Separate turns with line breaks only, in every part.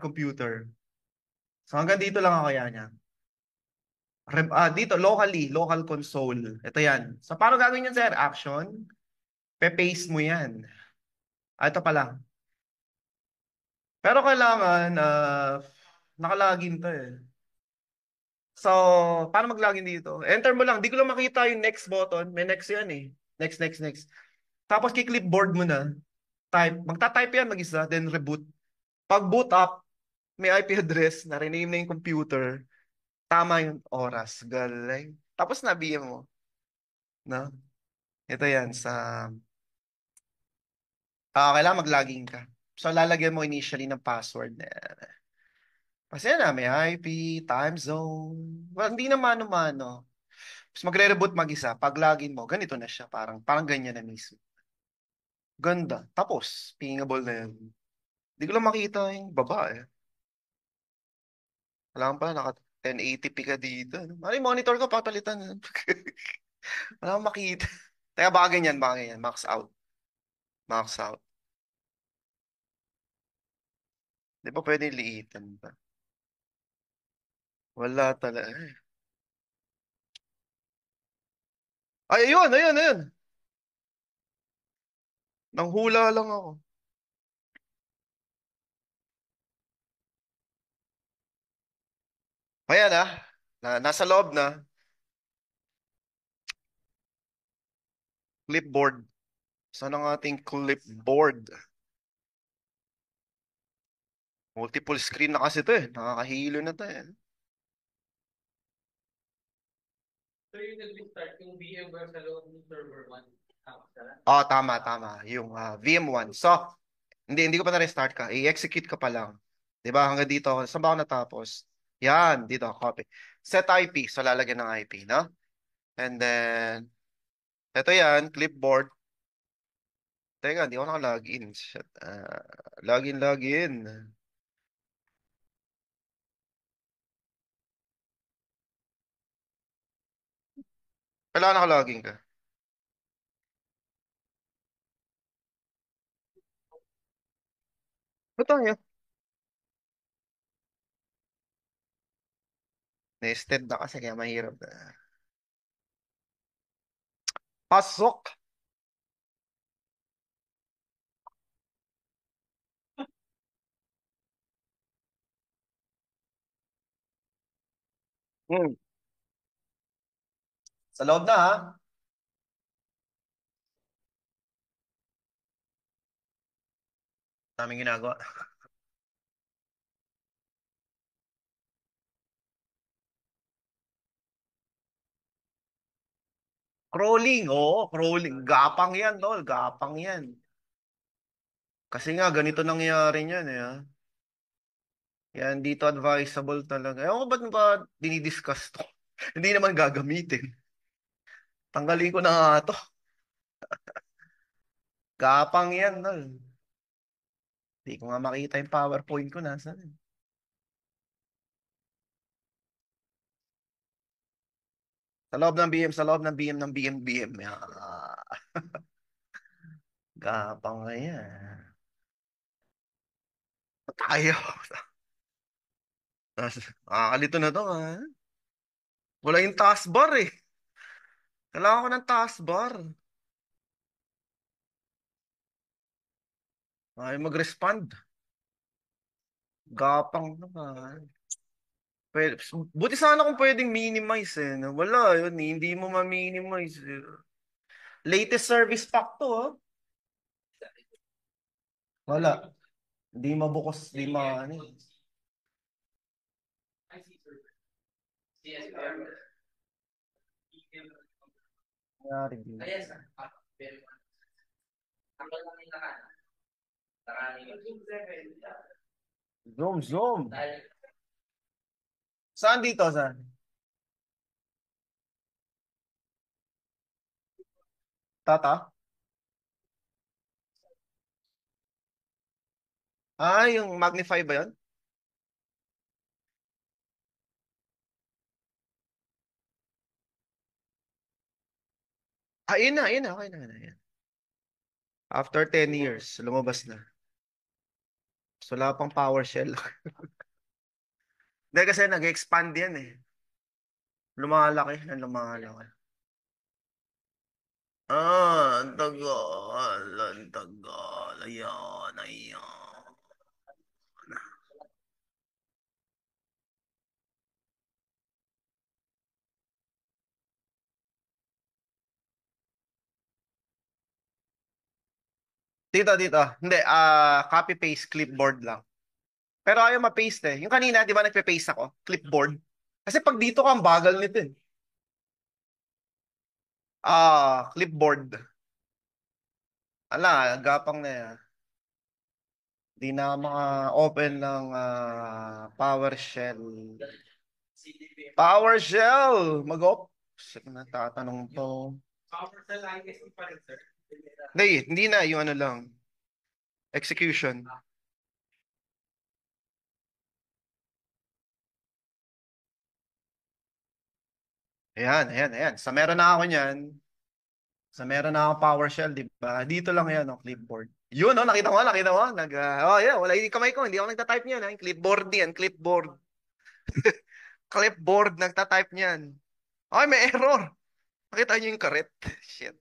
computer. So hanggang dito lang ako kaya niya. Dito, locally, local console. Ito yan. So paano gagawin yan, sir? Action. Pe-paste mo yan. Ito pa lang. Pero kailangan, nakalagin to eh. So, paano mag-login dito? Enter mo lang. Di ko lang makita yung next button. May next yan eh. Next, next, next. Tapos key-clipboard mo na. Type. Magta-type yan mag-isa, then reboot. Pag boot up, may IP address, na-rename na yung computer. Tama yung oras. Galing. Tapos nabiyan mo. No? Ito yan sa... kailangan mag-login ka. So, lalagyan mo initially ng password na yan. Kasi yan na, may IP, time zone. Well, hindi na mano-mano. Tapos magre-reboot mag-isa. Pag login mo, ganito na siya. Parang ganyan na mismo. Ganda. Tapos, pingable na yan. Hindi ko lang makita yung baba eh. Wala pala, naka 1080p ka dito. Ano yung monitor ko, papalitan. Wala akong makita. Teka, baka ganyan, baka ganyan. Max out. Max out. Di ba pwede liitan ba? Wala talaga. Ay, ayun, ayun, ayun. Nanghula lang ako. Ayan nasa loob na. Clipboard. Saan ang ating clipboard? Multiple screen na kasi to eh. Nakakahilo na to eh.
So yung nag-restart yung VMware sa loob ng server 1.
Oh, tama, tama. Yung VM1. So, hindi ko pa na-restart ka. I-execute ka pa lang. 'Di ba? Hanggang dito. Saan ba ako natapos? Yan, dito, copy. Set IP. So, lalagyan ng IP, no? And then, ito yan, clipboard. Teka, hindi ako naka-login. Shit. Login. Kailangan naka-login ka. Ito yun. Nested na kasi kaya mahirap na. Pasok! Hmm. Sa loob na ha. Daming ginagawa. Crawling, oo, crawling. Gapang yan, tol. Gapang yan. Kasi nga, ganito nangyayari niyan eh. Yan, dito advisable talaga. Ewan ko ba't ba dinidiscuss to? Hindi naman gagamitin. Tanggalin ko na nga to. Gapang yan, tol. Hindi ko nga makita yung PowerPoint ko. Nasaan? Sa loob ng BM, sa loob ng BM ng BM. Gapang nga yan. Tayo. Kalito na to, ha? Wala yung taskbar eh. Kailangan ko ng taskbar. Ay, mag-respond. Gapang naman. Pwede, buti sana kung pwedeng minimize eh. Wala yun, hindi mo ma-minimize. Latest service pack to, ha? Wala. Hindi mabukas, hindi ano eh. Nangyari din. Zoom. Saan dito? Saan? Tata? Yung Magnify ba yun? Yun na. Okay na. Yan. After 10 years, lumabas na. Wala pang PowerShell. Hindi kasi nag-expand yan eh. Lumalaki na lumalaki. Ang tagal, ang tagal. Ayan, ayan. Dito, dito. Hindi, copy-paste, clipboard lang. Pero ayaw ma-paste eh. Yung kanina, di ba nagpe-paste ako? Clipboard. Kasi pag dito ka, ang bagal nito eh. Clipboard. Ala, gapang na yan. Di na maka-open ng PowerShell. PowerShell! Mag-op. Natatanong to.
Power sa legacy pa rin, sir.
Hindi na. Yung ano lang. Execution. Ayan, ayan, ayan. Sa meron na ako niyan. Sa meron na akong PowerShell, di ba? Dito lang yan, oh, clipboard. Yun, oh, nakita mo, nakita mo. Oh, yeah, wala yung kamay ko. Hindi ako nagta-type niyan. Ha? Clipboard yan, clipboard. Clipboard, nagta-type niyan. Okay, may error. Nakita niyo yung karet. Shit.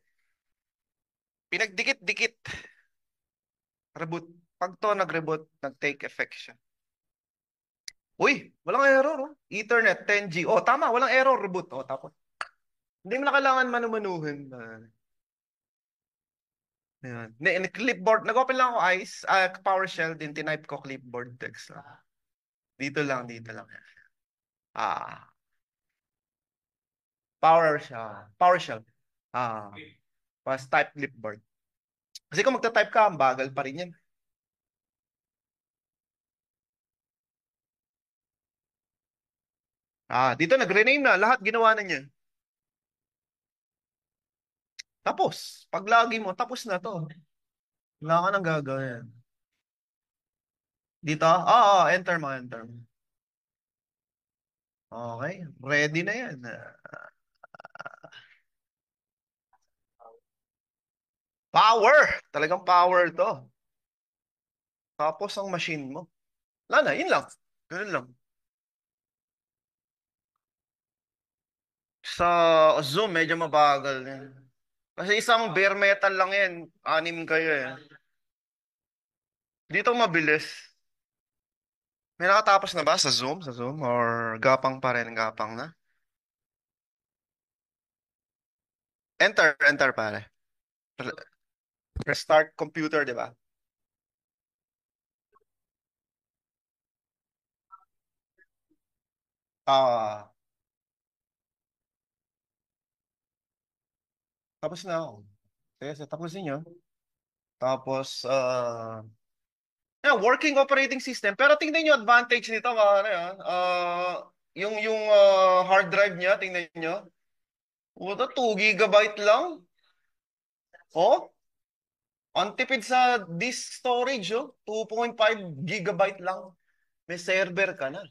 Pinagdikit-dikit. Reboot. Pag to nag-reboot, nag-take effect siya. Uy, walang error, oh. Ethernet 10G. Oh, tama, walang error, reboot. Oh, tapos. Hindi mo na kailangan manumanuhin. Ayan. Clipboard. Nag-open lang ako PowerShell din. Tinype ko clipboard text lang. Dito lang, dito lang. Ah, PowerShell. PowerShell. Ah, pas type clipboard. Kasi kung magta-type ka, ang bagal pa rin yan. Dito nag-rename na. Lahat ginawa na niya. Tapos, pag lagi mo, tapos na to. Wala ka nang gagawin. Dito? Enter mo, enter mo. Okay, ready na yan. Power! Talagang power to. Tapos ang machine mo. Wala na, yun lang. Ganun lang. Sa Zoom, medyo mabagal yan. Kasi isang bare metal lang yan. Anim kayo eh. Dito mabilis. May nakatapos na ba sa Zoom? Sa Zoom? Or gapang pa rin? Gapang na? Enter, enter pare. Restart computer, di ba? Ah, tapos na ako. Sige, tapusin nyo. Tapos, working operating system. Pero tingnan nyo advantage nito, mga ano yan. Yung hard drive niya, tingnan nyo. Puta, 2 gigabyte lang. Oh, ang tipid sa disk storage, oh. 2.5 gigabyte lang. May server ka na.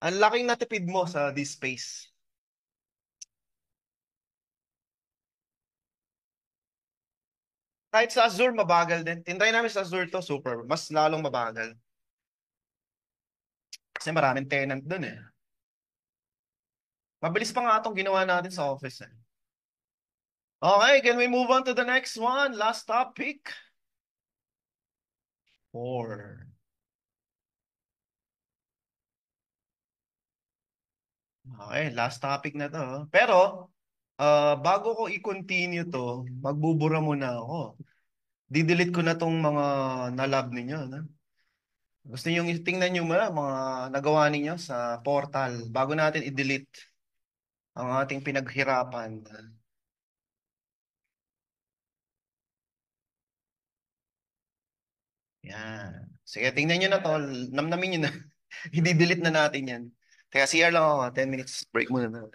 Ang laking natipid mo sa disk space. Kahit sa Azure, mabagal din. Tinry namin sa Azure to, super. Mas lalong mabagal. Kasi maraming tenant dun eh. Mabilis pa nga itong ginawa natin sa office eh. Okay, can we move on to the next one? Last topic. 4. Okay, last topic na to. Pero, bago ko i-continue to, magbubura muna ako. Didelete ko na tong mga nalab ninyo. No? Gusto niyo tingnan nyo mga nagawa ninyo sa portal bago natin i-delete ang ating pinaghirapan. Yan. Sige, tingnan nyo na to. Namnamin nyo na. I-delete na natin yan. Kaya CR lang ako. 10 minutes break muna na.